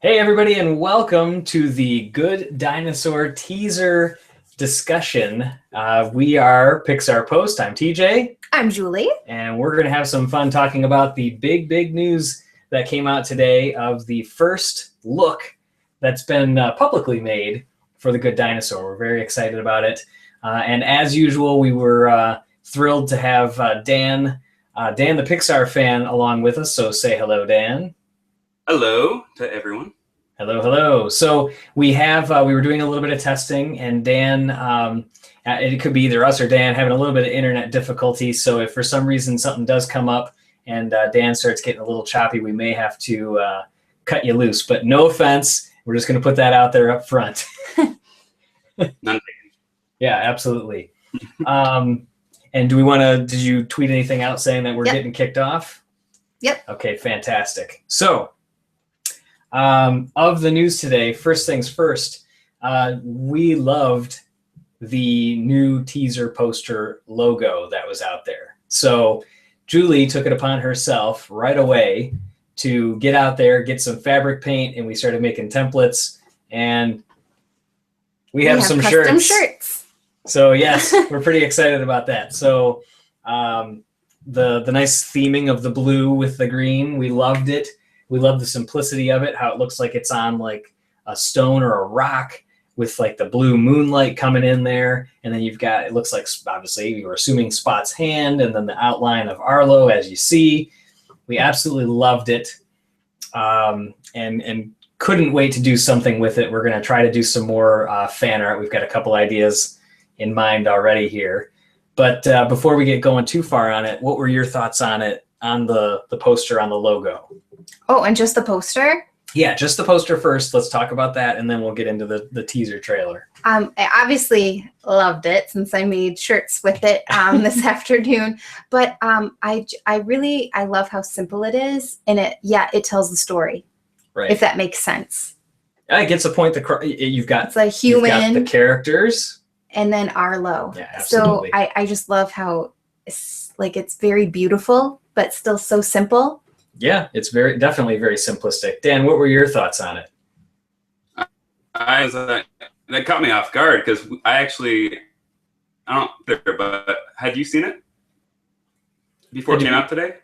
Hey everybody, and welcome to the Good Dinosaur teaser discussion. We are Pixar Post. I'm TJ. I'm Julie. And we're going to have some fun talking about the big news that came out today of the first look that's been publicly made for the Good Dinosaur. We're very excited about it. And as usual, we were thrilled to have Dan the Pixar fan, along with us. So say hello, Dan. Hello to everyone. Hello. So we were doing a little bit of testing, and Dan, it could be either us or Dan having a little bit of internet difficulty. So if for some reason something does come up and Dan starts getting a little choppy, we may have to cut you loose. But no offense, we're just going to put that out there up front. None. Yeah, absolutely. And did you tweet anything out saying that we're getting kicked off? Yep. Okay, fantastic. So, of the news today, first things first, we loved the new teaser poster logo that was out there. So Julie took it upon herself right away to get out there, get some fabric paint, and we started making templates, and we have some shirts. So yes, we're pretty excited about that. So the nice theming of the blue with the green, we loved it. We love the simplicity of it, how it looks like it's on like a stone or a rock with like the blue moonlight coming in there. And then you've got, it looks like, obviously, we were assuming Spot's hand, and then the outline of Arlo, as you see. We absolutely loved it, and couldn't wait to do something with it. We're going to try to do some more fan art. We've got a couple ideas in mind already here. But before we get going too far on it, what were your thoughts on it, on the poster, on the logo? Oh, and just the poster? Yeah, just the poster first. Let's talk about that, and then we'll get into the teaser trailer. I obviously loved it since I made shirts with it this afternoon. But I love how simple it is, and it tells the story. Right. If that makes sense. It gets a point. You've got it's a human, you've got the characters, and then Arlo. Yeah, absolutely. So I just love how it's very beautiful, but still so simple. Yeah, it's definitely very simplistic. Dan, what were your thoughts on it? That caught me off guard because I don't there, but had you seen it before it came out today?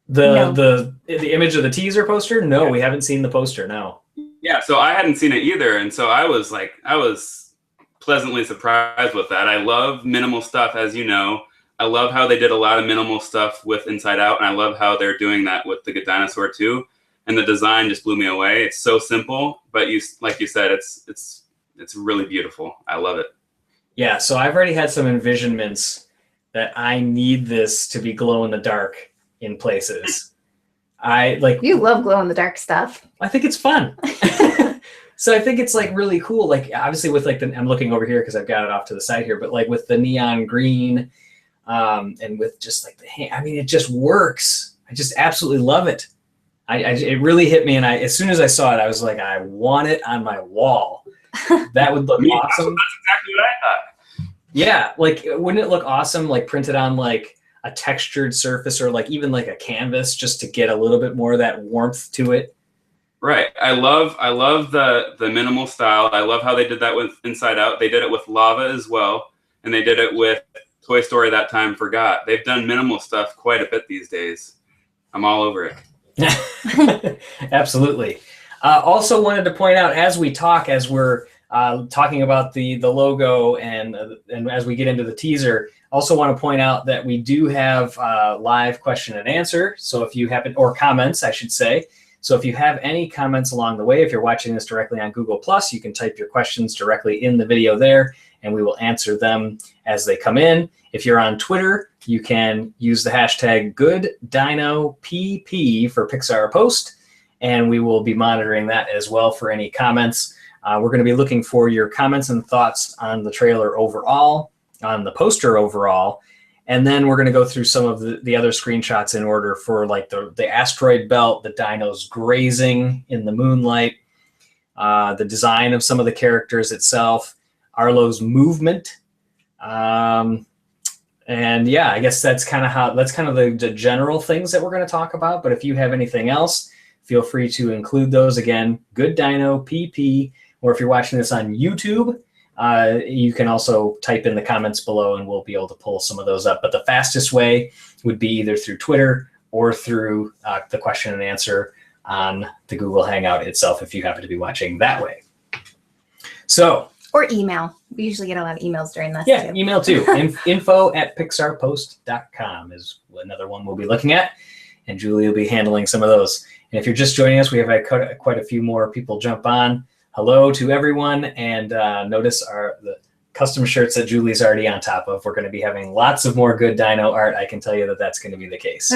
The image of the teaser poster? No, we haven't seen the poster. No. Yeah, so I hadn't seen it either, and so I was pleasantly surprised with that. I love minimal stuff, as you know. I love how they did a lot of minimal stuff with Inside Out, and I love how they're doing that with the Good Dinosaur too. And the design just blew me away. It's so simple, but like you said, it's really beautiful. I love it. Yeah, so I've already had some envisionments that I need this to be glow in the dark in places. You love glow in the dark stuff. I think it's fun. So I think it's like really cool. Like obviously with like I'm looking over here because I've got it off to the side here, but like with the neon green. And with just like the hand, I mean, it just works. I just absolutely love it. It really hit me, and as soon as I saw it, I was like, I want it on my wall. That would look awesome. That's exactly what I thought. Yeah, like wouldn't it look awesome, like printed on like a textured surface or like even like a canvas, just to get a little bit more of that warmth to it. Right. I love the minimal style. I love how they did that with Inside Out. They did it with Lava as well, and they did it with Toy Story That Time Forgot. They've done minimal stuff quite a bit these days. I'm all over it. Absolutely. Also wanted to point out as we're talking about the logo and as we get into the teaser, also want to point out that we do have live question and answer. So if you happen, or comments, I should say. So if you have any comments along the way, if you're watching this directly on Google+, you can type your questions directly in the video there, and we will answer them as they come in. If you're on Twitter, you can use the hashtag GoodDinoPP for Pixar Post, and we will be monitoring that as well for any comments. We're going to be looking for your comments and thoughts on the trailer overall, on the poster overall, and then we're going to go through some of the other screenshots in order for like the asteroid belt, the dinos grazing in the moonlight, the design of some of the characters itself, Arlo's movement, and yeah, I guess that's kind of the general things that we're going to talk about. But if you have anything else, feel free to include those. Again, Good Dino PP, or if you're watching this on YouTube, you can also type in the comments below and we'll be able to pull some of those up. But the fastest way would be either through Twitter or through the question and answer on the Google Hangout itself, if you happen to be watching that way. So, or email. We usually get a lot of emails during this. Yeah, too. email too. info@pixarpost.com is another one we'll be looking at. And Julie will be handling some of those. And if you're just joining us, we have quite a few more people jump on. Hello to everyone. And notice the custom shirts that Julie's already on top of. We're going to be having lots of more Good Dino art. I can tell you that that's going to be the case.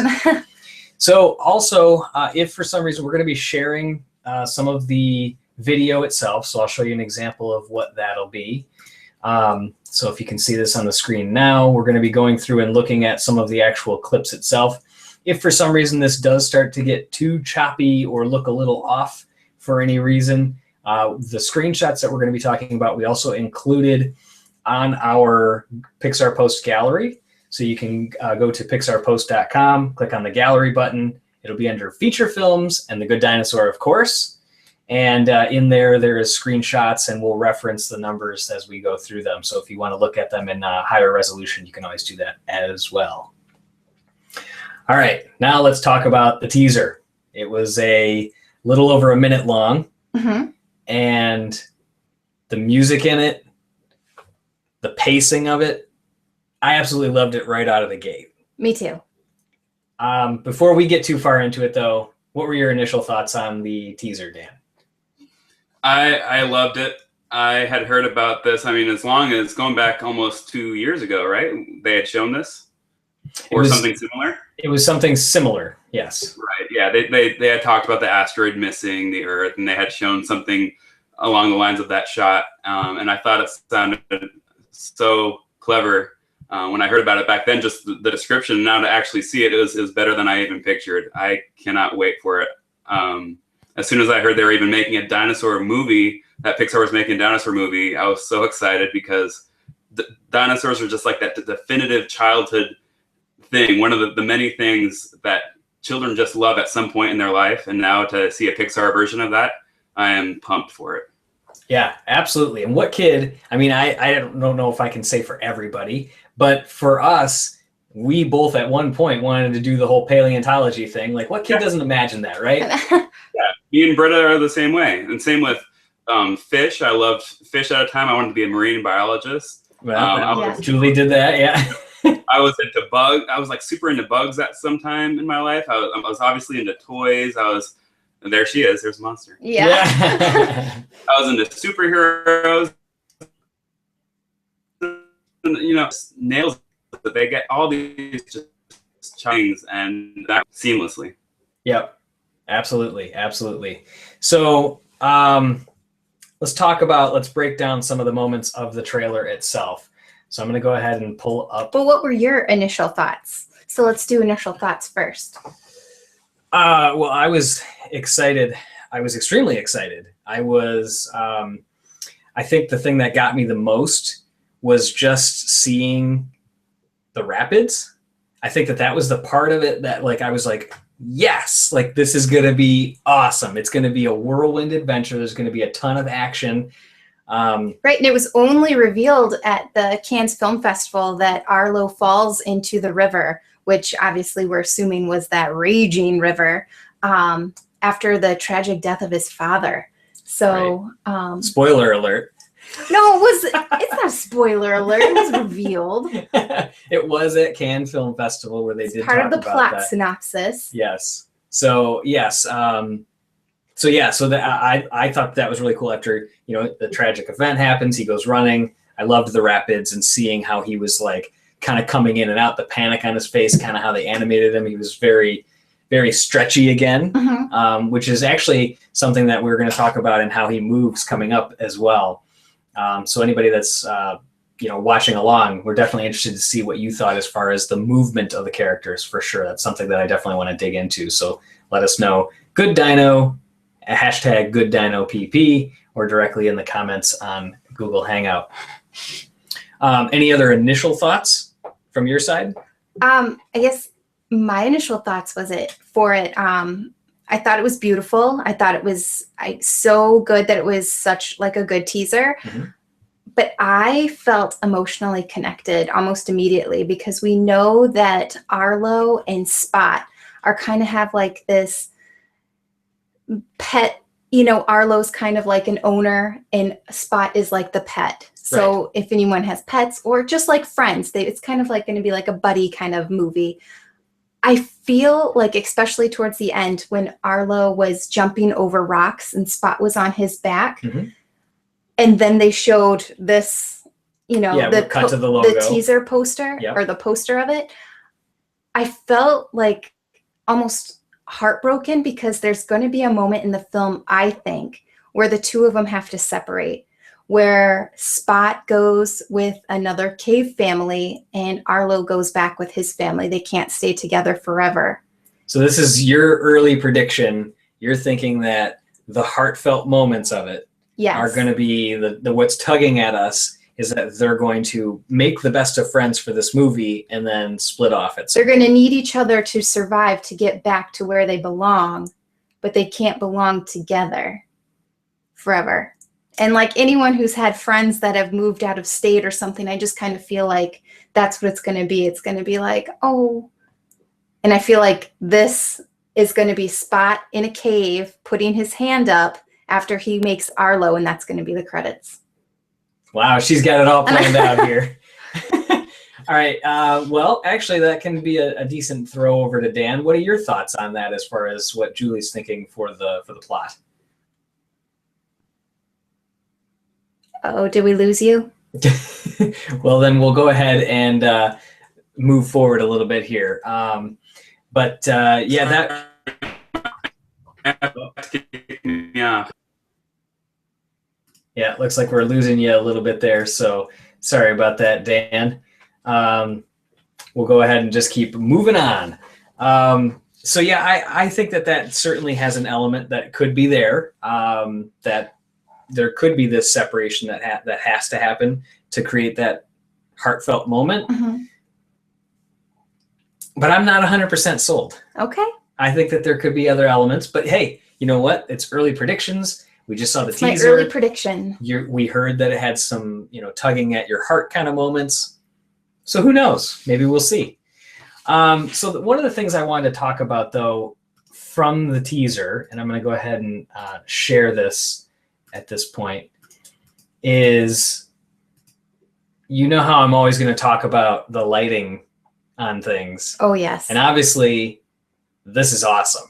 So also, if for some reason we're going to be sharing some of the video itself, so I'll show you an example of what that'll be. So if you can see this on the screen now, we're going to be going through and looking at some of the actual clips itself. If for some reason this does start to get too choppy or look a little off for any reason, the screenshots that we're going to be talking about, we also included on our Pixar Post gallery. So you can go to pixarpost.com, click on the gallery button. It'll be under feature films and the Good Dinosaur, of course. And in there is screenshots, and we'll reference the numbers as we go through them. So if you want to look at them in higher resolution, you can always do that as well. All right, now let's talk about the teaser. It was a little over a minute long, and the music in it, the pacing of it, I absolutely loved it right out of the gate. Me too. Before we get too far into it, though, what were your initial thoughts on the teaser, Dan? I loved it. I had heard about this. I mean, as long as going back almost 2 years ago, right? They had shown this or something similar. It was something similar, yes. Right. Yeah. They had talked about the asteroid missing the Earth, and they had shown something along the lines of that shot. And I thought it sounded so clever when I heard about it back then. Just the description. Now to actually see it is better than I even pictured. I cannot wait for it. As soon as I heard they were even making a dinosaur movie, that Pixar was making a dinosaur movie, I was so excited because dinosaurs are just like that definitive childhood thing. One of the many things that children just love at some point in their life. And now to see a Pixar version of that, I am pumped for it. Yeah, absolutely. And what kid, I mean, I don't know if I can say for everybody, but for us, we both at one point wanted to do the whole paleontology thing. Like, what kid doesn't imagine that, right? Yeah, me and Britta are the same way. And same with fish. I loved fish at a time. I wanted to be a marine biologist. Well, Julie did that, yeah. I was into bugs. I was like super into bugs at some time in my life. I was obviously into toys. And there she is. There's a monster. Yeah. I was into superheroes. You know, nails that they get all these just things and that seamlessly. Yep. Absolutely. So let's break down some of the moments of the trailer itself. So I'm going to go ahead and pull up. But what were your initial thoughts? So let's do initial thoughts first. Well, I was excited. I was extremely excited. I think the thing that got me the most was just seeing the rapids. I think that was the part of it that I was like, yes, this is going to be awesome. It's going to be a whirlwind adventure. There's going to be a ton of action. Right, and it was only revealed at the Cannes Film Festival that Arlo falls into the river, which obviously we're assuming was that raging river, after the tragic death of his father. So, right. Spoiler alert. No, it's not a spoiler alert. It was revealed. It was at Cannes Film Festival where they did part talk of the about plot that. synopsis. Yes. So yes. I thought that was really cool. After the tragic event happens, he goes running. I loved the rapids and seeing how he was kind of coming in and out, the panic on his face, kind of how they animated him. He was very, very stretchy again, which is actually something that we're going to talk about and how he moves coming up as well. So anybody that's watching along, we're definitely interested to see what you thought as far as the movement of the characters. For sure, that's something that I definitely want to dig into. So let us know. Good Dino, hashtag Good Dino PP, or directly in the comments on Google Hangout. Any other initial thoughts from your side? I guess my initial thoughts was I thought it was beautiful. I thought it was so good that it was such like a good teaser. Mm-hmm. But I felt emotionally connected almost immediately because we know that Arlo and Spot are kind of have like this pet, Arlo's kind of like an owner and Spot is like the pet. So Right. if anyone has pets or just like friends, it's kind of like going to be like a buddy kind of movie. I feel like, especially towards the end when Arlo was jumping over rocks and Spot was on his back, Mm-hmm. and then they showed this, we'll cut to the logo. the teaser poster Yep. or the poster of it. I felt like almost heartbroken because there's going to be a moment in the film, I think, where the two of them have to separate, where Spot goes with another cave family and Arlo goes back with his family. They can't stay together forever. So this is your early prediction. You're thinking that the heartfelt moments of it Yes. are going to be the what's tugging at us is that they're going to make the best of friends for this movie and then split off at some They're going to need each other to survive, to get back to where they belong, but they can't belong together forever. And like anyone who's had friends that have moved out of state or something, I just kind of feel like that's what it's going to be. It's going to be like, oh, and I feel like this is going to be Spot in a cave putting his hand up after he makes Arlo, and that's going to be the credits. Wow, she's got it all planned out here. All right. Well, actually, that can be a decent throw over to Dan. What are your thoughts on that as far as what Julie's thinking for the plot? Oh, did we lose you? Well, then we'll go ahead and move forward a little bit here. That. Yeah. Yeah, it looks like we're losing you a little bit there. So sorry about that, Dan. We'll go ahead and just keep moving on. I think that certainly has an element that could be there, that there could be this separation that has to happen to create that heartfelt moment. Mm-hmm. But I'm not 100% sold. Okay. I think that there could be other elements, but hey, you know what? It's early predictions. We just saw the teaser. My early prediction. We heard that it had some, tugging at your heart kind of moments. So who knows? Maybe we'll see. One of the things I wanted to talk about, though, from the teaser, and I'm going to go ahead and share this at this point, is how I'm always going to talk about the lighting on things. Oh, yes. And obviously, this is awesome.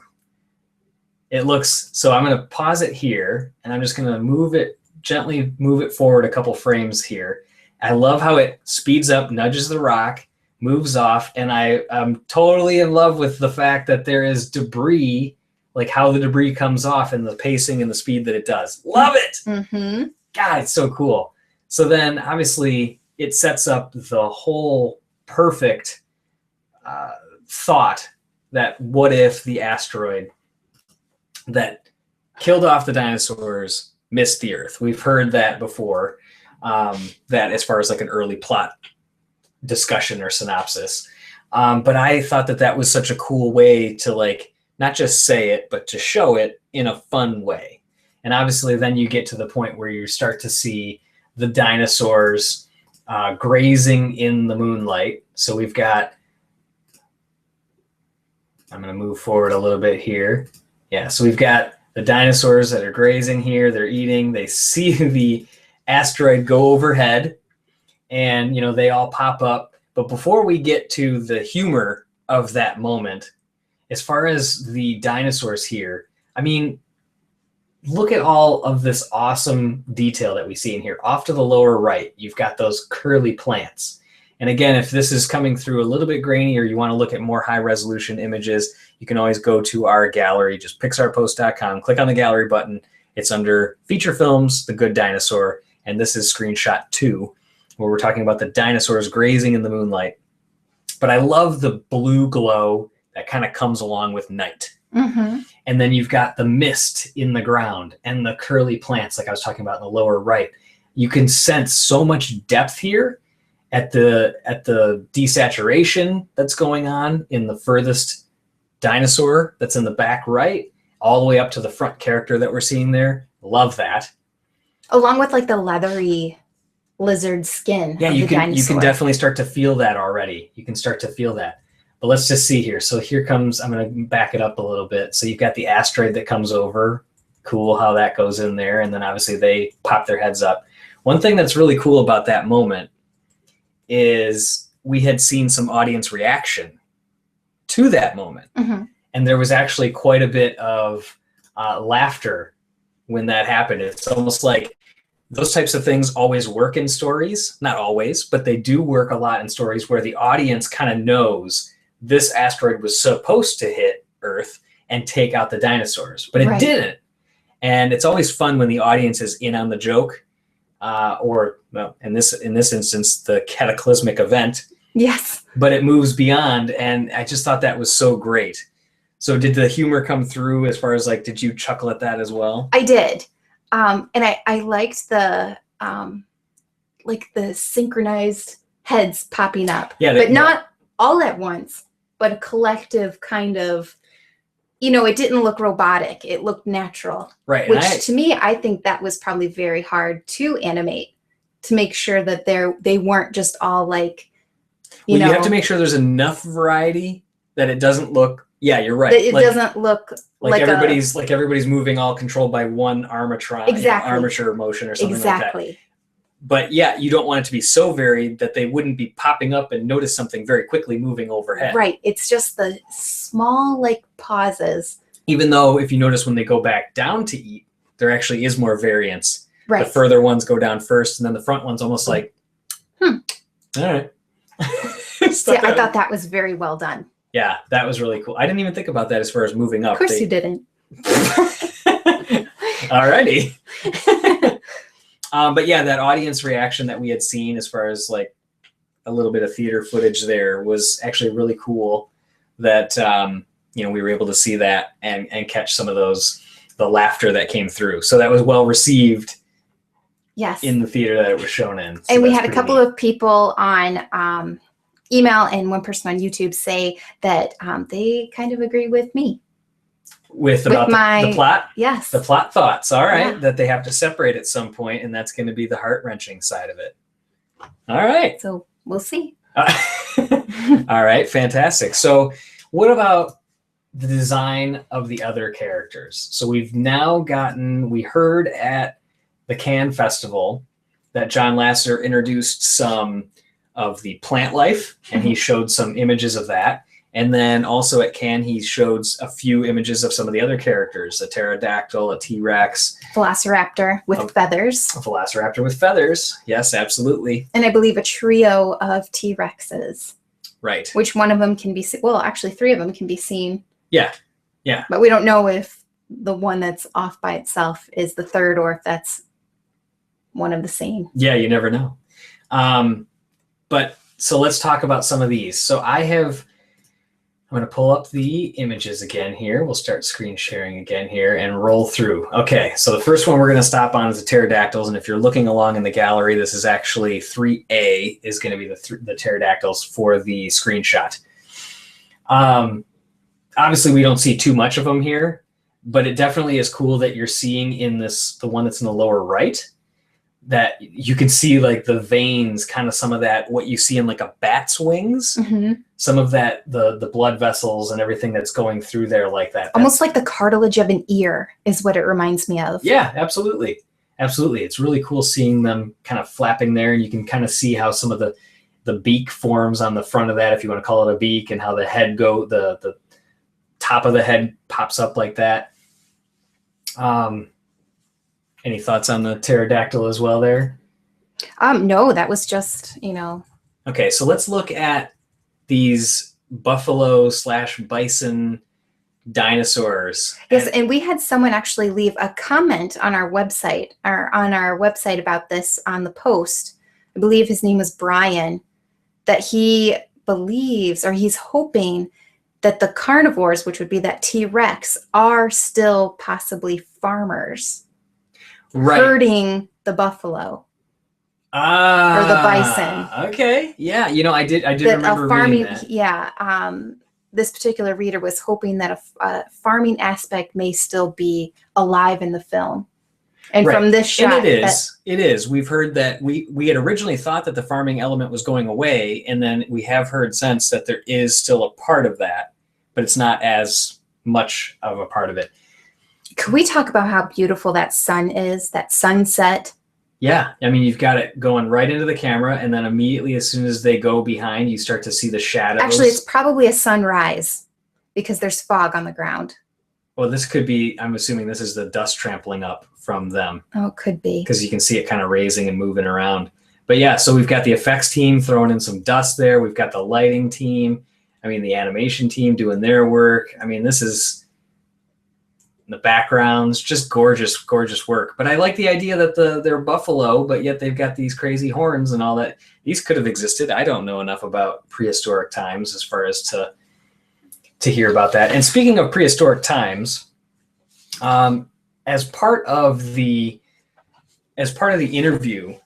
It looks, so I'm going to pause it here, and I'm just going to gently move it forward a couple frames here. I love how it speeds up, nudges the rock, moves off, and I'm totally in love with the fact that there is debris, like how the debris comes off and the pacing and the speed that it does. Love it! Mm-hmm. God, it's so cool. So then, obviously, it sets up the whole perfect thought that what if the asteroid that killed off the dinosaurs missed the Earth? We've heard that before, that as far as like an early plot discussion or synopsis. But I thought that was such a cool way to like not just say it, but to show it in a fun way. And obviously then you get to the point where you start to see the dinosaurs grazing in the moonlight. So we've got, I'm going to move forward a little bit here. Yeah, so we've got the dinosaurs that are grazing here. They're eating. They see the asteroid go overhead, and they all pop up. But before we get to the humor of that moment, as far as the dinosaurs here, I mean, look at all of this awesome detail that we see in here. Off to the lower right, you've got those curly plants. And again, if this is coming through a little bit grainy or you want to look at more high resolution images, you can always go to our gallery, just pixarpost.com, click on the gallery button. It's under feature films, The Good Dinosaur, and this is screenshot 2, where we're talking about the dinosaurs grazing in the moonlight. But I love the blue glow that kind of comes along with night. Mm-hmm. And then you've got the mist in the ground and the curly plants, like I was talking about in the lower right. You can sense so much depth here at the desaturation that's going on in the furthest dinosaur that's in the back right, all the way up to the front character that we're seeing there. Love that. Along with like the leathery lizard skin. Yeah, of you the can dinosaur. definitely start to feel that already. You can start to feel that. But let's just see here. So here comes, I'm going to back it up a little bit. So you've got the asteroid that comes over. Cool how that goes in there. And then obviously they pop their heads up. One thing that's really cool about that moment is we had seen some audience reaction to that moment. Mhm. And there was actually quite a bit of laughter when that happened. It's almost like those types of things always work in stories. Not always, but they do work a lot in stories where the audience kind of knows this asteroid was supposed to hit Earth and take out the dinosaurs, but it Right. didn't. And it's always fun when the audience is in on the joke, or well, in this instance, the cataclysmic event. Yes. But it moves beyond, and I just thought that was so great. So did the humor come through as far as like, did you chuckle at that as well? I did. And I liked the like the synchronized heads popping up. Yeah, but not all at once, but a collective kind of, it didn't look robotic. It looked natural. Right. Which to me, I think that was probably very hard to animate, to make sure that they weren't just all like, you have to make sure there's enough variety that it doesn't look. Yeah, you're right. That it doesn't look like everybody's moving all controlled by one armatron, Exactly. Armature motion or something like exactly. that. But yeah, you don't want it to be so varied that they wouldn't be popping up and notice something very quickly moving overhead. Right. It's just the small like pauses. Even though if you notice when they go back down to eat, there actually is more variance. Right. The further ones go down first, and then the front one's almost like, all right. See, I thought that was very well done. Yeah, that was really cool. I didn't even think about that as far as moving up. Of course you didn't. Alrighty. But yeah, that audience reaction that we had seen as far as like a little bit of theater footage there was actually really cool that, we were able to see that and catch some of the laughter that came through. So that was well received. Yes. In the theater that it was shown in. So and we had a couple of people on email and one person on YouTube say that they kind of agree with me. With about the plot? Yes. The plot thoughts. All right. Yeah. That they have to separate at some point, and that's going to be the heart-wrenching side of it. All right. So we'll see. All right. Fantastic. So what about the design of the other characters? So we heard at the Cannes Festival that John Lasseter introduced some of the plant life, and he showed some images of that. And then also at Cannes, he showed a few images of some of the other characters, a pterodactyl, a T-Rex. Velociraptor with feathers. A velociraptor with feathers. Yes, absolutely. And I believe a trio of T-Rexes. Right. Which one of them can be well, actually 3 of them can be seen. Yeah. Yeah. But we don't know if the one that's off by itself is the third or if that's one of the same. Yeah, you never know. But so let's talk about some of these. So I'm going to pull up the images again here. We'll start screen sharing again here and roll through. Okay, so the first one we're going to stop on is the pterodactyls. And if you're looking along in the gallery, this is actually 3A is going to be the pterodactyls for the screenshot. Obviously, we don't see too much of them here, but it definitely is cool that you're seeing in the one that's in the lower right, that you can see like the veins, kind of some of that, what you see in like a bat's wings, some of that, the blood vessels and everything that's going through there like that. Almost like the cartilage of an ear is what it reminds me of. Yeah, absolutely. Absolutely. It's really cool seeing them kind of flapping there, and you can kind of see how some of the beak forms on the front of that, if you want to call it a beak, and how the head the top of the head pops up like that. Any thoughts on the pterodactyl as well there? No, that was just, Okay, so let's look at these buffalo/bison dinosaurs. Yes, and we had someone actually leave a comment on our website about this on the post. I believe his name was Brian, that he believes, or he's hoping, that the carnivores, which would be that T-Rex, are still possibly farmers. Right. Herding the buffalo or the bison. Okay. Yeah. I did remember reading that. Yeah. this particular reader was hoping that a farming aspect may still be alive in the film. And Right. from this shot, and it is. We've heard that we had originally thought that the farming element was going away, and then we have heard since that there is still a part of that, but it's not as much of a part of it. could we talk about how beautiful that sun is, that sunset? Yeah, I mean, you've got it going right into the camera, and then immediately as soon as they go behind, you start to see the shadows. Actually, it's probably a sunrise because there's fog on the ground. Well, this could be, I'm assuming this is the dust trampling up from them. Oh, it could be. Because you can see it kind of raising and moving around. But yeah, so we've got the effects team throwing in some dust there. We've got the lighting team. I mean, the animation team doing their work. I mean, this is the backgrounds, just gorgeous, gorgeous work. But I like the idea that they're buffalo, but yet they've got these crazy horns and all that. These could have existed. I don't know enough about prehistoric times as far as to hear about that. And speaking of prehistoric times, as part of the interview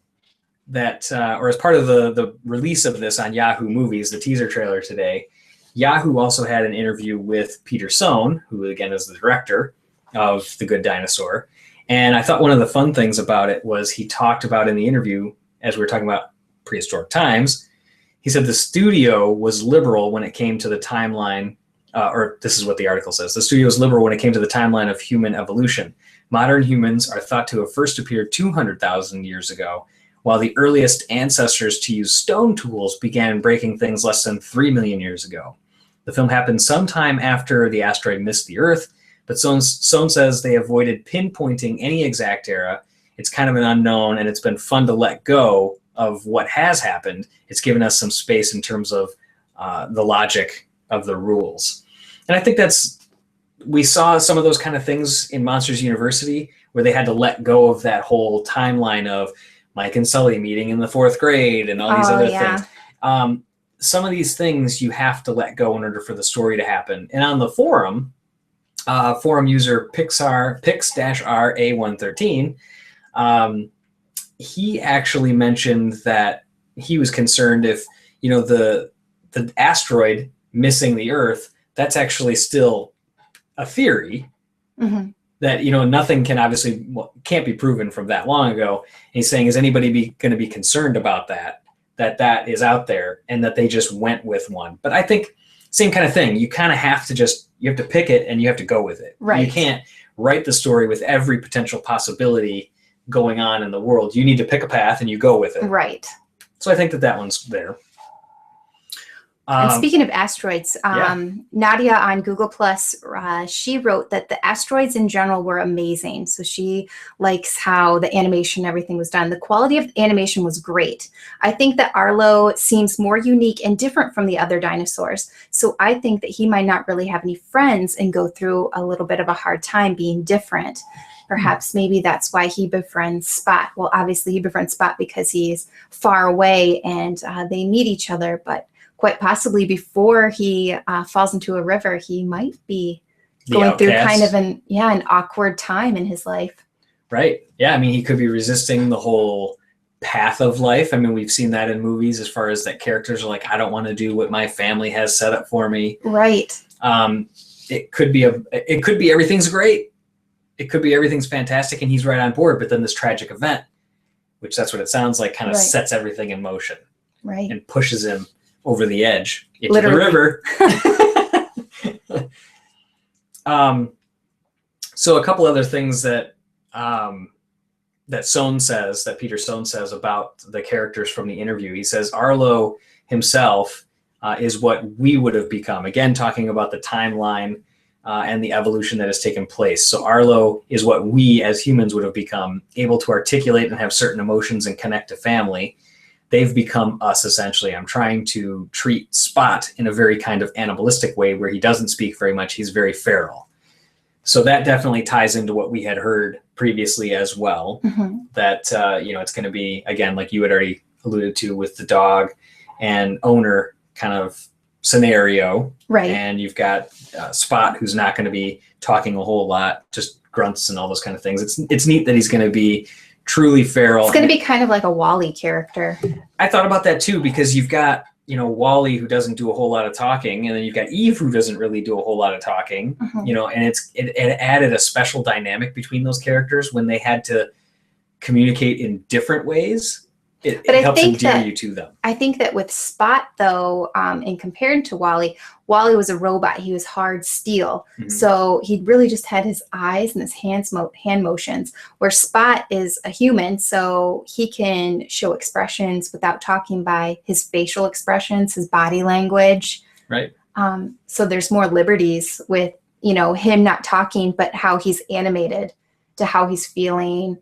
that, or as part of the release of this on Yahoo Movies, the teaser trailer today, Yahoo also had an interview with Peter Sohn, who again is the director of The Good Dinosaur. And I thought one of the fun things about it was he talked about in the interview, as we were talking about prehistoric times, he said the studio was liberal when it came to the timeline, or this is what the article says, the studio was liberal when it came to the timeline of human evolution. Modern humans are thought to have first appeared 200,000 years ago, while the earliest ancestors to use stone tools began breaking things less than 3 million years ago. The film happened sometime after the asteroid missed the Earth, but Sohn says they avoided pinpointing any exact era. It's kind of an unknown, and it's been fun to let go of what has happened. It's given us some space in terms of the logic of the rules. And I think we saw some of those kind of things in Monsters University, where they had to let go of that whole timeline of Mike and Sully meeting in the 4th grade and all these other things. Some of these things you have to let go in order for the story to happen. And on the forum, forum user Pix-R-A113, he actually mentioned that he was concerned if, the asteroid missing the Earth, that's actually still a theory. Mm-hmm. That, nothing can't be proven from that long ago. And he's saying, is anybody going to be concerned about that is out there and that they just went with one? But I think same kind of thing. You kind of have to you have to pick it and you have to go with it. Right. You can't write the story with every potential possibility going on in the world. You need to pick a path and you go with it. Right. So I think that one's there. And speaking of asteroids, Nadia on Google Plus, she wrote that the asteroids in general were amazing. So she likes how the animation, everything was done. The quality of the animation was great. I think that Arlo seems more unique and different from the other dinosaurs. So I think that he might not really have any friends and go through a little bit of a hard time being different. Perhaps maybe that's why he befriends Spot. Well, obviously he befriends Spot because he's far away and they meet each other, but quite possibly before he falls into a river, he might be going through kind of an awkward time in his life. Right. Yeah. I mean, he could be resisting the whole path of life. I mean, we've seen that in movies as far as that characters are like, I don't want to do what my family has set up for me. Right. It could be everything's great. It could be everything's fantastic and he's right on board. But then this tragic event, which that's what it sounds like, kind of sets everything in motion. Right. And pushes him over the edge into Literally. the river. So a couple other things that Peter Sohn says about the characters from the interview. He says Arlo himself is what we would have become. Again, talking about the timeline and the evolution that has taken place. So Arlo is what we as humans would have become, able to articulate and have certain emotions and connect to family. They've become us, essentially. I'm trying to treat Spot in a very kind of animalistic way where he doesn't speak very much. He's very feral. So that definitely ties into what we had heard previously as well, that, it's going to be, again, like you had already alluded to with the dog and owner kind of scenario. Right. And you've got Spot, who's not going to be talking a whole lot, just grunts and all those kind of things. It's neat that he's going to be truly feral. It's going to be kind of like a Wall-E character. I thought about that too, because you've got Wally, who doesn't do a whole lot of talking, and then you've got Eve, who doesn't really do a whole lot of talking. And it added a special dynamic between those characters when they had to communicate in different ways. It helps endear you to them. I think that with Spot, though, in compared to Wally, Wally was a robot. He was hard steel. So he really just had his eyes and his hand motions, where Spot is a human. So he can show expressions without talking by his facial expressions, his body language. Right. So there's more liberties with, him not talking, but how he's animated to how he's feeling,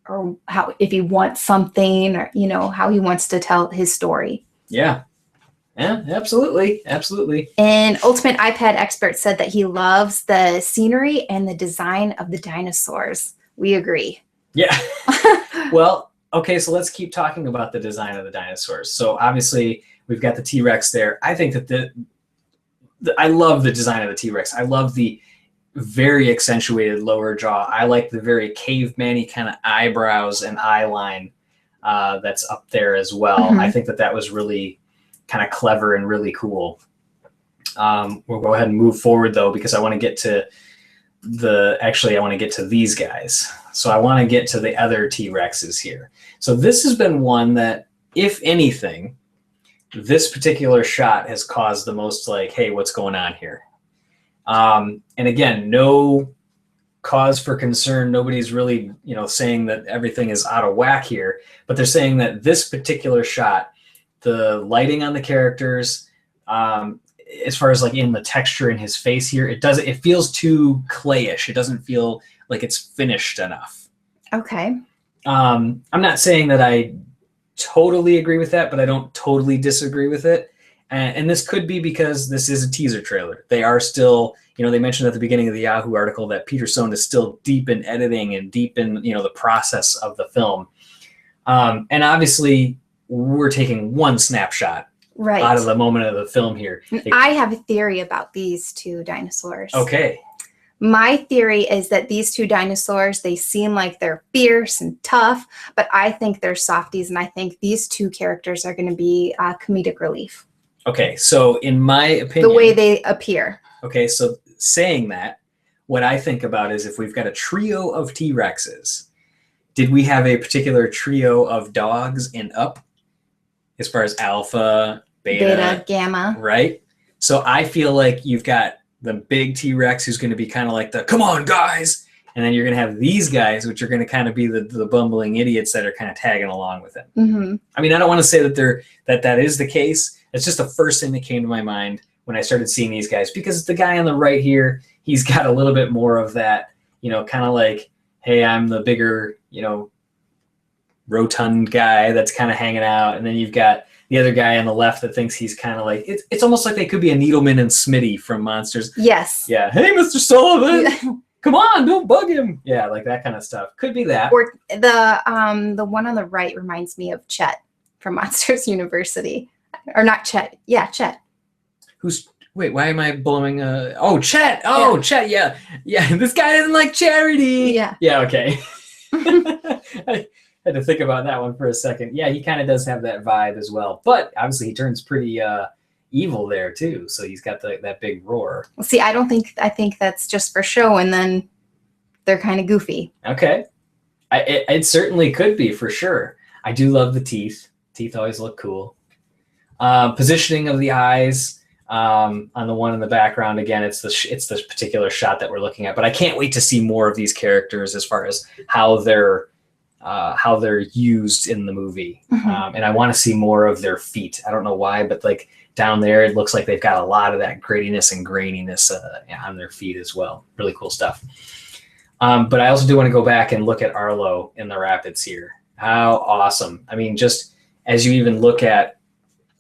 or how, if he wants something, or how he wants to tell his story. Yeah, absolutely. And Ultimate iPad Expert said that he loves the scenery and the design of the dinosaurs. We agree. Yeah. Well, okay, so let's keep talking about the design of the dinosaurs. So obviously we've got the T-Rex there. I think that I love the design of the T-Rex. I love the very accentuated lower jaw. I like the very caveman-y kind of eyebrows and eye line that's up there as well. I think that was really kind of clever and really cool. We'll go ahead and move forward though, because I want to get to these guys. So I want to get to the other T-Rexes here. So this has been one that, if anything, this particular shot has caused the most hey, what's going on here? And again, no cause for concern. Nobody's really, saying that everything is out of whack here, but they're saying that this particular shot, the lighting on the characters, as far as in the texture in his face here, it feels too clayish. It doesn't feel like it's finished enough. Okay. I'm not saying that I totally agree with that, but I don't totally disagree with it. And this could be because this is a teaser trailer. They are still, they mentioned at the beginning of the Yahoo article that Peter Sohn is still deep in editing and deep in, the process of the film. And obviously we're taking one snapshot out of the moment of the film here. I have a theory about these two dinosaurs. Okay. My theory is that these two dinosaurs, they seem like they're fierce and tough, but I think they're softies, and I think these two characters are going to be comedic relief. Okay, so in my opinion, the way they appear. Okay, so saying that, what I think about is if we've got a trio of T-Rexes, did we have a particular trio of dogs in Up? As far as alpha, beta, gamma. Right? So I feel like you've got the big T-Rex who's going to be kind of like the, come on, guys. And then you're going to have these guys, which are going to kind of be the bumbling idiots that are kind of tagging along with it. I mean, I don't want to say that that is the case. It's just the first thing that came to my mind when I started seeing these guys, because the guy on the right here, he's got a little bit more of that, kind of like, hey, I'm the bigger, rotund guy that's kind of hanging out. And then you've got the other guy on the left that thinks he's kind of like, it's almost like they could be a Needleman and Smitty from Monsters. Yes. Yeah. Hey, Mr. Sullivan. Come on, don't bug him. Yeah, like that kind of stuff. Could be that. Or the one on the right reminds me of Chet from Monsters University. Or not Chet. Yeah, Chet. Wait, why am I blowing Chet. Oh, yeah. Chet, yeah. Yeah, this guy doesn't like charity. Yeah. Yeah, okay. I had to think about that one for a second. Yeah, he kind of does have that vibe as well. But obviously he turns pretty evil there too. So he's got that big roar. See, I think that's just for show, and then they're kind of goofy. Okay. It certainly could be, for sure. I do love the teeth. Teeth always look cool. Positioning of the eyes on the one in the background. Again, it's this particular shot that we're looking at. But I can't wait to see more of these characters as far as how they're used in the movie. And I want to see more of their feet. I don't know why, but like down there, it looks like they've got a lot of that grittiness and graininess on their feet as well. Really cool stuff. But I also do want to go back and look at Arlo in the rapids here. How awesome. I mean, just as you even look at,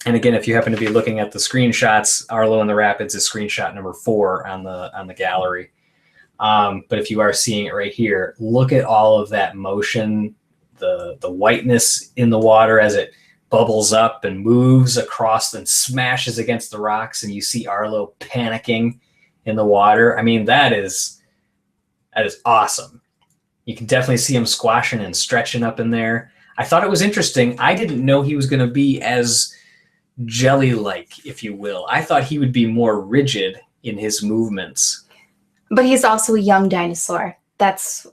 and again, if you happen to be looking at the screenshots, Arlo in the rapids is screenshot number 4 on the gallery. But if you are seeing it right here, look at all of that motion, the whiteness in the water as it bubbles up and moves across and smashes against the rocks, and you see Arlo panicking in the water. I mean, that is awesome. You can definitely see him squashing and stretching up in there. I thought it was interesting. I didn't know he was going to be as jelly-like, if you will. I thought he would be more rigid in his movements. But he's also a young dinosaur.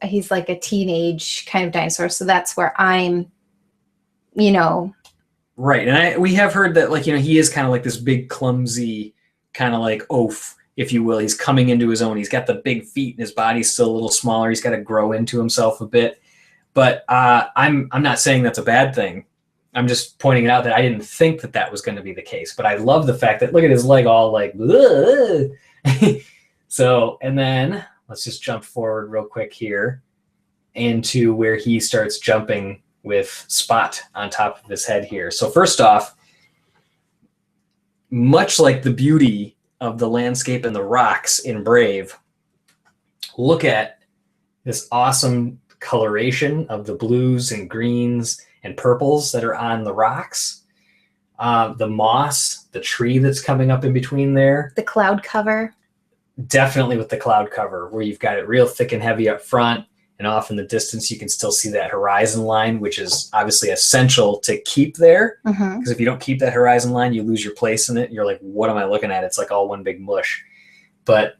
He's like a teenage kind of dinosaur. So that's where I'm, Right. And we have heard that, like, he is kind of like this big, clumsy, kind of like oaf, if you will. He's coming into his own. He's got the big feet and his body's still a little smaller. He's got to grow into himself a bit. But I'm not saying that's a bad thing. I'm just pointing out that I didn't think that was going to be the case. But I love the fact that, look at his leg all like, So, and then let's just jump forward real quick here into where he starts jumping with Spot on top of his head here. So first off, much like the beauty of the landscape and the rocks in Brave, look at this awesome coloration of the blues and greens and purples that are on the rocks. The moss, the tree that's coming up in between there. The cloud cover. Definitely with the cloud cover, where you've got it real thick and heavy up front, and off in the distance you can still see that horizon line, which is obviously essential to keep there. Because if you don't keep that horizon line, you lose your place in it. You're like, what am I looking at? It's like all one big mush. But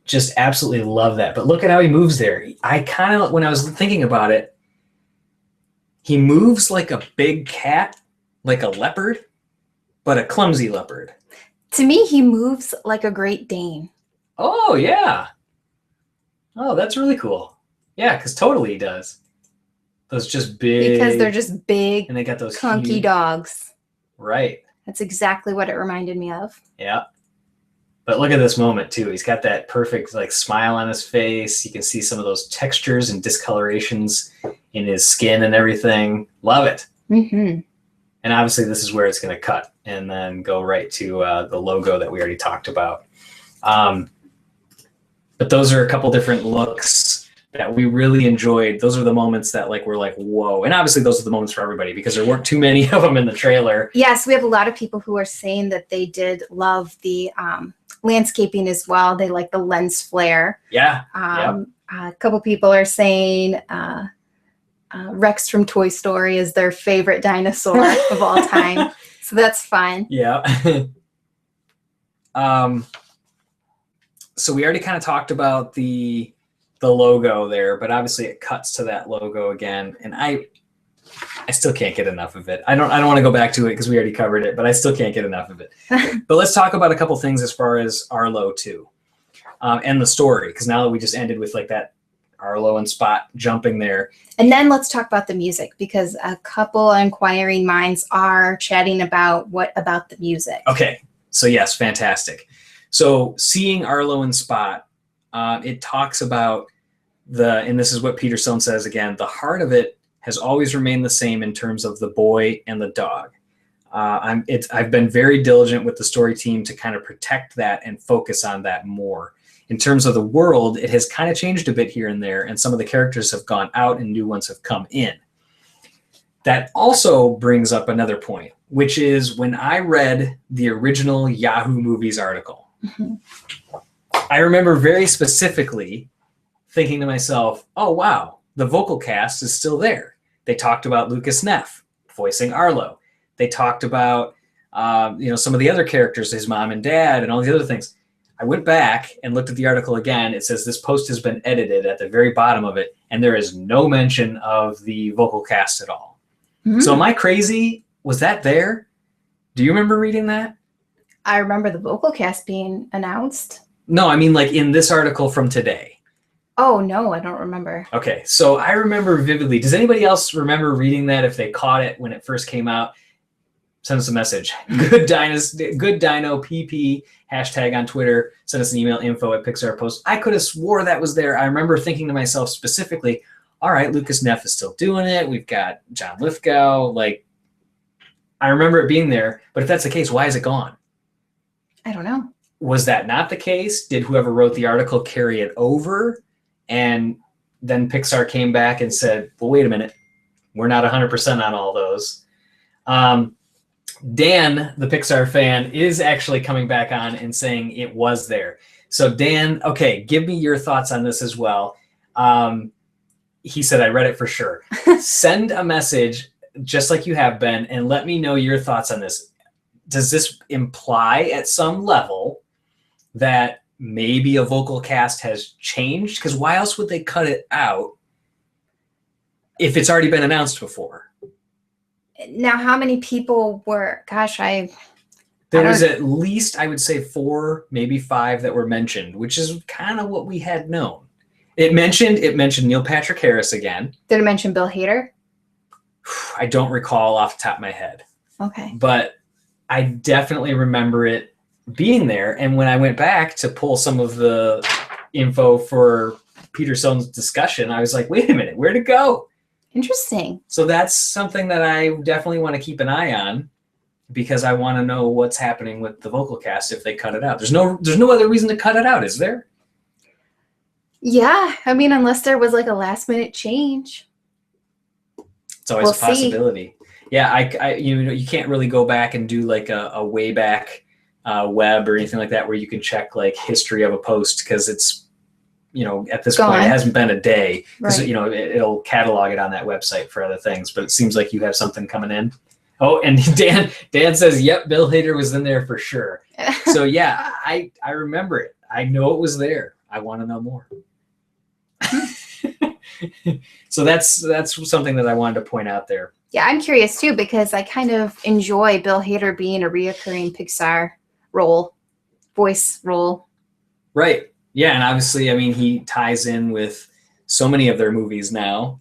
just absolutely love that. But look at how he moves there. I kind of, when I was thinking about it, he moves like a big cat, like a leopard, but a clumsy leopard. To me, he moves like a Great Dane. Oh, yeah. Oh, that's really cool. Yeah, because totally he does. Those just big. Because they're just big, and they got those clunky huge dogs. Right. That's exactly what it reminded me of. Yeah. But look at this moment, too. He's got that perfect like smile on his face. You can see some of those textures and discolorations in his skin and everything. Love it. Mm-hmm. And obviously this is where it's going to cut and then go right to the logo that we already talked about. But those are a couple different looks that we really enjoyed. Those are the moments that like we're like, whoa. And obviously those are the moments for everybody because there weren't too many of them in the trailer. Yes, we have a lot of people who are saying that they did love the landscaping as well. They like the lens flare. Yeah. A couple people are saying Rex from Toy Story is their favorite dinosaur of all time. So that's fun. Yeah. So we already kind of talked about the logo there, but obviously it cuts to that logo again. And I still can't get enough of it. I don't want to go back to it because we already covered it, but I still can't get enough of it. But let's talk about a couple things as far as Arlo too. And the story, because now that we just ended with like that Arlo and Spot jumping there. And then let's talk about the music, because a couple inquiring minds are chatting about what about the music. Okay, so yes, fantastic. So seeing Arlo and Spot, it talks about and this is what Peter Stone says again, the heart of it has always remained the same in terms of the boy and the dog. I've been very diligent with the story team to kind of protect that and focus on that more. In terms of the world, it has kind of changed a bit here and there, and some of the characters have gone out and new ones have come in. That also brings up another point, which is when I read the original Yahoo Movies article, I remember very specifically thinking to myself, oh, wow, the vocal cast is still there. They talked about Lucas Neff voicing Arlo. They talked about some of the other characters, his mom and dad and all the other things. I went back and looked at the article again. It says this post has been edited at the very bottom of it, and there is no mention of the vocal cast at all. Mm-hmm. So am I crazy? Was that there? Do you remember reading that? I remember the vocal cast being announced. No, I mean like in this article from today. Oh, no, I don't remember. Okay, so I remember vividly. Does anybody else remember reading that if they caught it when it first came out? Send us a message. Good Dino PP hashtag on Twitter. Send us an email, info@pixarpost. I could have swore that was there. I remember thinking to myself specifically, all right, Lucas Neff is still doing it. We've got John Lithgow. Like, I remember it being there. But if that's the case, why is it gone? I don't know. Was that not the case? Did whoever wrote the article carry it over? And then Pixar came back and said, well, wait a minute. We're not 100% on all those. Dan, the Pixar fan, is actually coming back on and saying it was there. So Dan, okay, give me your thoughts on this as well. He said, I read it for sure. Send a message just like you have been, and let me know your thoughts on this. Does this imply at some level that maybe a vocal cast has changed? Because why else would they cut it out if it's already been announced before? Now, how many people were? Gosh, There was at least, I would say, 4, maybe 5 that were mentioned, which is kind of what we had known. It mentioned Neil Patrick Harris again. Did it mention Bill Hader? I don't recall off the top of my head. Okay. But I definitely remember it being there. And when I went back to pull some of the info for Peter Sohn's discussion, I was like, wait a minute, where'd it go? Interesting. So that's something that I definitely want to keep an eye on, because I want to know what's happening with the vocal cast if they cut it out. There's no other reason to cut it out, is there? Yeah, I mean, unless there was like a last minute change. It's always a possibility. Yeah, I you can't really go back and do like a way back web or anything like that where you can check like history of a post, because it's, at this point it hasn't been a day, because it'll catalog it on that website for other things. But it seems like you have something coming in. Oh, and Dan says, yep, Bill Hader was in there for sure. So yeah, I remember it. I know it was there. I want to know more. So that's something that I wanted to point out there. Yeah, I'm curious too, because I kind of enjoy Bill Hader being a reoccurring Pixar voice role. Right. Yeah, and obviously, I mean, he ties in with so many of their movies now.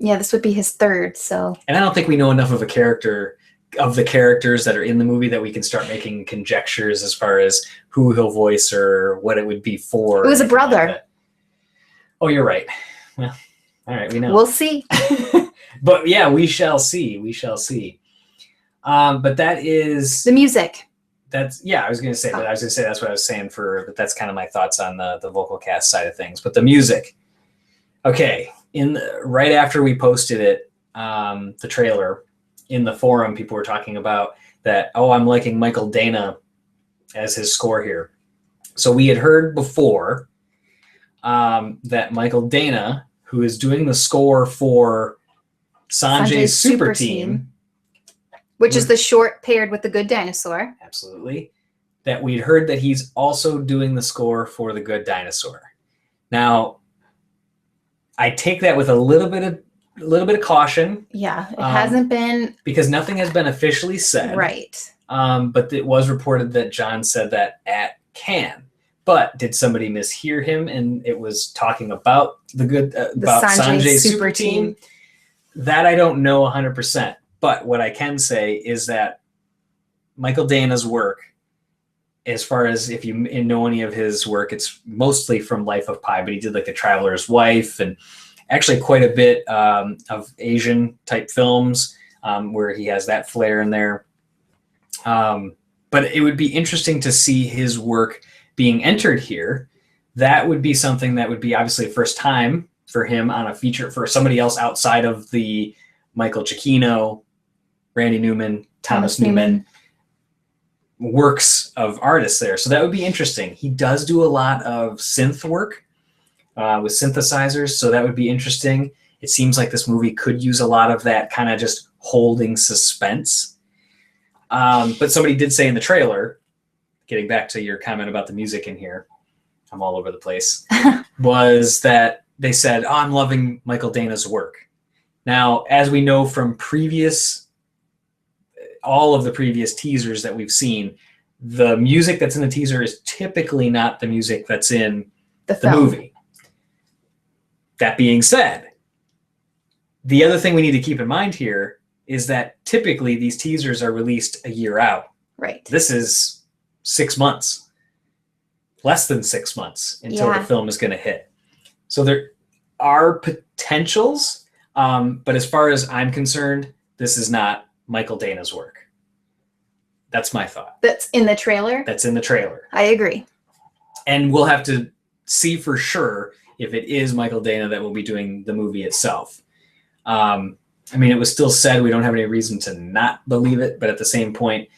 Yeah, this would be his 3rd, so. And I don't think we know enough of the characters that are in the movie that we can start making conjectures as far as who he'll voice or what it would be for. It was a brother. Like, oh, you're right. Well, all right, we know. We'll see. But yeah, we shall see. We shall see. But that is the music. I was going to say that. I was going to say that's what I was saying but that's kind of my thoughts on the vocal cast side of things. But the music. Okay. Right after we posted it, the trailer, in the forum, people were talking about that, I'm liking Michael Dana as his score here. So we had heard before that Michael Dana, who is doing the score for Sanjay's Super Team, which is the short paired with the Good Dinosaur. Absolutely. That we'd heard that he's also doing the score for the Good Dinosaur. Now, I take that with a little bit of caution. Yeah, it hasn't been, because nothing has been officially said. Right. But it was reported that John said that at Cannes. But did somebody mishear him? And it was talking about about Sanjay's Super Team. That I don't know 100%. But what I can say is that Michael Dana's work, as far as if you know any of his work, it's mostly from Life of Pi, but he did like The Traveler's Wife and actually quite a bit of Asian type films where he has that flair in there. But it would be interesting to see his work being entered here. That would be something that would be obviously a first time for him on a feature for somebody else outside of the Michael Giacchino, Randy Newman, Thomas Newman works of artists there. So that would be interesting. He does do a lot of synth work with synthesizers. So that would be interesting. It seems like this movie could use a lot of that kind of just holding suspense. But somebody did say in the trailer, getting back to your comment about the music in here, I'm all over the place, was that they said, I'm loving Michael Dana's work. Now, as we know from all of the previous teasers that we've seen, the music that's in the teaser is typically not the music that's in the movie. That being said, the other thing we need to keep in mind here is that typically these teasers are released a year out. Right. This is 6 months, less than 6 months until the film is going to hit. So there are potentials, but as far as I'm concerned, this is not Michael Dana's work. That's my thought. That's in the trailer? That's in the trailer. I agree. And we'll have to see for sure if it is Michael Dana that will be doing the movie itself. I mean, it was still said, we don't have any reason to not believe it, but at the same point,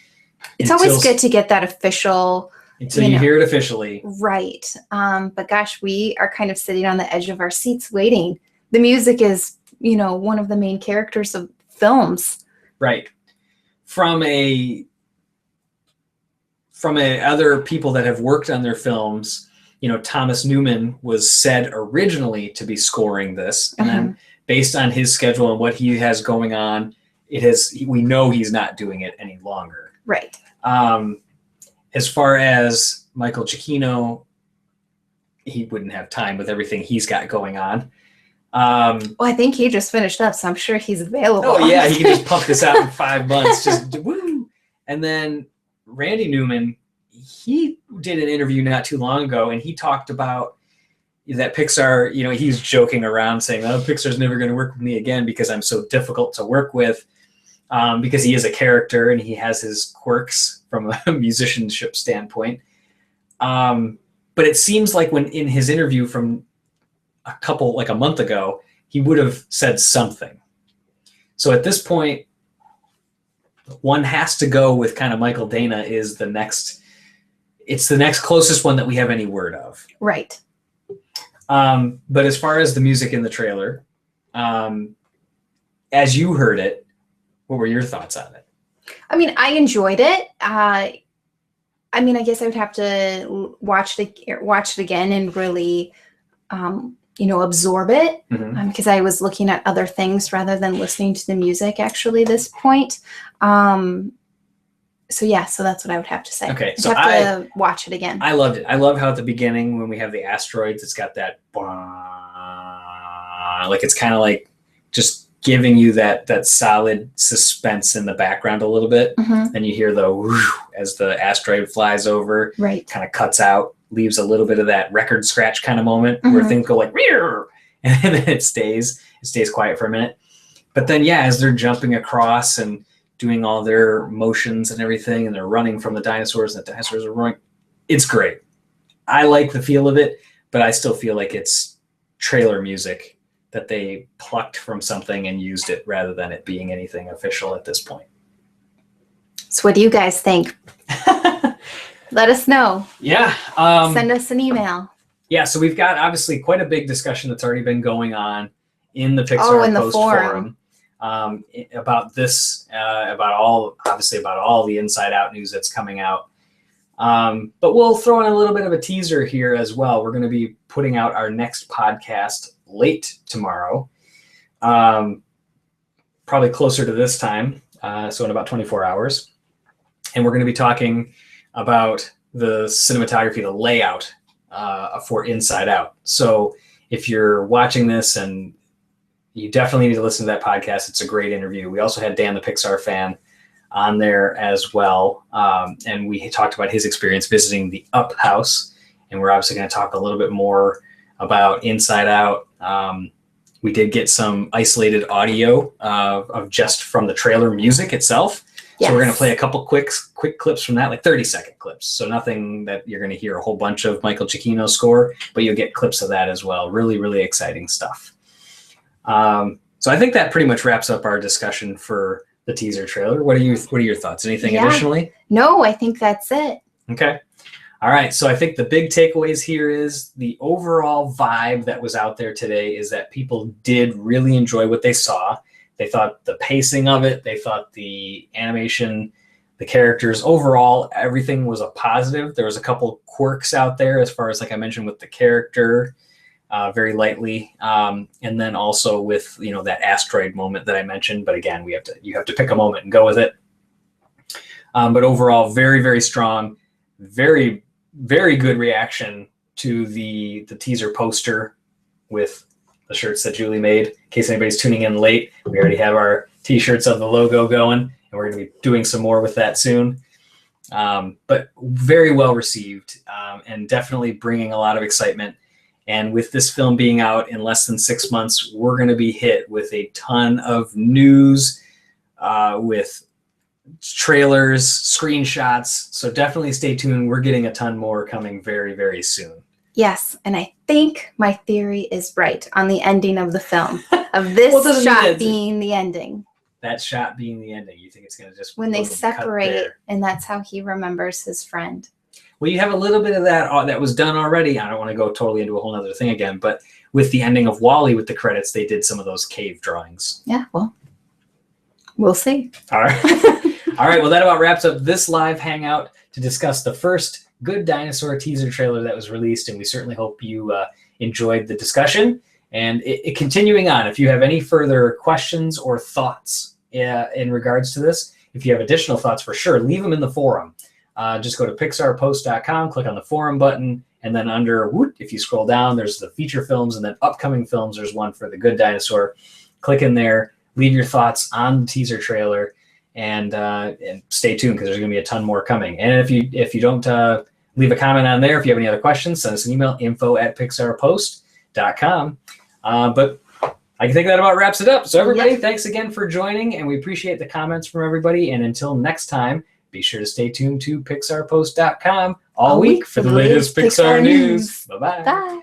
it's always good to get that official. Until you hear it officially. Right. But gosh, we are kind of sitting on the edge of our seats waiting. The music is one of the main characters of films. Right. From other people that have worked on their films, Thomas Newman was said originally to be scoring this, and then based on his schedule and what he has going on, we know he's not doing it any longer. Right. As far as Michael Giacchino, he wouldn't have time with everything he's got going on. Well, I think he just finished up, so I'm sure he's available. Oh yeah, he can just pump this out in 5 months, just woo. And then Randy Newman, he did an interview not too long ago, and he talked about that Pixar. He's joking around saying, "Oh, Pixar's never going to work with me again because I'm so difficult to work with," because he is a character and he has his quirks from a musicianship standpoint. But it seems like when in his interview from a month ago, he would have said something. So at this point, one has to go with kind of Michael Dana is the next closest one that we have any word of. Right. But as far as the music in the trailer, as you heard it, what were your thoughts on it? I mean, I enjoyed it. I guess I would have to watch it again and really, absorb it, because I was looking at other things rather than listening to the music actually this point. So that's what I would have to say. Okay, so I have to watch it again. I loved it. I love how at the beginning when we have the asteroids, it's got that like it's kind of like just giving you that solid suspense in the background a little bit. And you hear the whoosh as the asteroid flies over, right? Kind of cuts out, leaves a little bit of that record scratch kind of moment where things go like rear, and then it stays quiet for a minute. But then as they're jumping across and doing all their motions and everything, and they're running from the dinosaurs, and the dinosaurs are running, it's great. I like the feel of it, but I still feel like it's trailer music that they plucked from something and used it rather than it being anything official at this point. So what do you guys think? Let us know. Yeah. Send us an email. Yeah, so we've got obviously quite a big discussion that's already been going on in the Pixar Post forum about this, about all the Inside Out news that's coming out. But we'll throw in a little bit of a teaser here as well. We're going to be putting out our next podcast late tomorrow, probably closer to this time, so in about 24 hours. And we're going to be talking about the cinematography, the layout for Inside Out. So if you're watching this, and you definitely need to listen to that podcast, it's a great interview. We also had Dan the Pixar fan on there as well, and we talked about his experience visiting the Up House, and we're obviously going to talk a little bit more about Inside Out. We did get some isolated audio of just from the trailer music itself. Yes. So we're going to play a couple quick clips from that, like 30-second clips. So nothing that you're going to hear a whole bunch of Michael Giacchino's score, but you'll get clips of that as well. Really, really exciting stuff. So I think that pretty much wraps up our discussion for the teaser trailer. What are your thoughts? Anything additionally? No, I think that's it. Okay. All right. So I think the big takeaways here is the overall vibe that was out there today is that people did really enjoy what they saw. They thought the pacing of it, they thought the animation, the characters, overall, everything was a positive. There was a couple quirks out there as far as, like I mentioned, with the character, very lightly. And then also with, that asteroid moment that I mentioned. But again, you have to pick a moment and go with it. But overall, very, very strong, very, very good reaction to the teaser poster with the shirts that Julie made. In case anybody's tuning in late, we already have our t-shirts of the logo going, and we're going to be doing some more with that soon. But very well received, and definitely bringing a lot of excitement. And with this film being out in less than 6 months, we're going to be hit with a ton of news, with trailers, screenshots. So definitely stay tuned. We're getting a ton more coming very, very soon. Yes, and I think my theory is right on the ending of the film, of this shot being the ending. That shot being the ending. You think it's going to just... When they separate, and that's how he remembers his friend. Well, you have a little bit of that that was done already. I don't want to go totally into a whole other thing again, but with the ending of WALL-E with the credits, they did some of those cave drawings. Yeah, well, we'll see. All right. All right. Well, that about wraps up this live hangout to discuss the first Good Dinosaur teaser trailer that was released, and we certainly hope you enjoyed the discussion. And continuing on, if you have any further questions or thoughts in regards to this, if you have additional thoughts, for sure, leave them in the forum. Just go to pixarpost.com, click on the forum button, and then under, if you scroll down, there's the feature films, and then upcoming films, there's one for the Good Dinosaur. Click in there, leave your thoughts on the teaser trailer, and stay tuned because there's going to be a ton more coming. And if you don't leave a comment on there, if you have any other questions, send us an email, info@pixarpost.com. But I think that about wraps it up. So everybody, thanks again for joining, and we appreciate the comments from everybody. And until next time, be sure to stay tuned to pixarpost.com all week for the latest Pixar news. Bye-bye. Bye.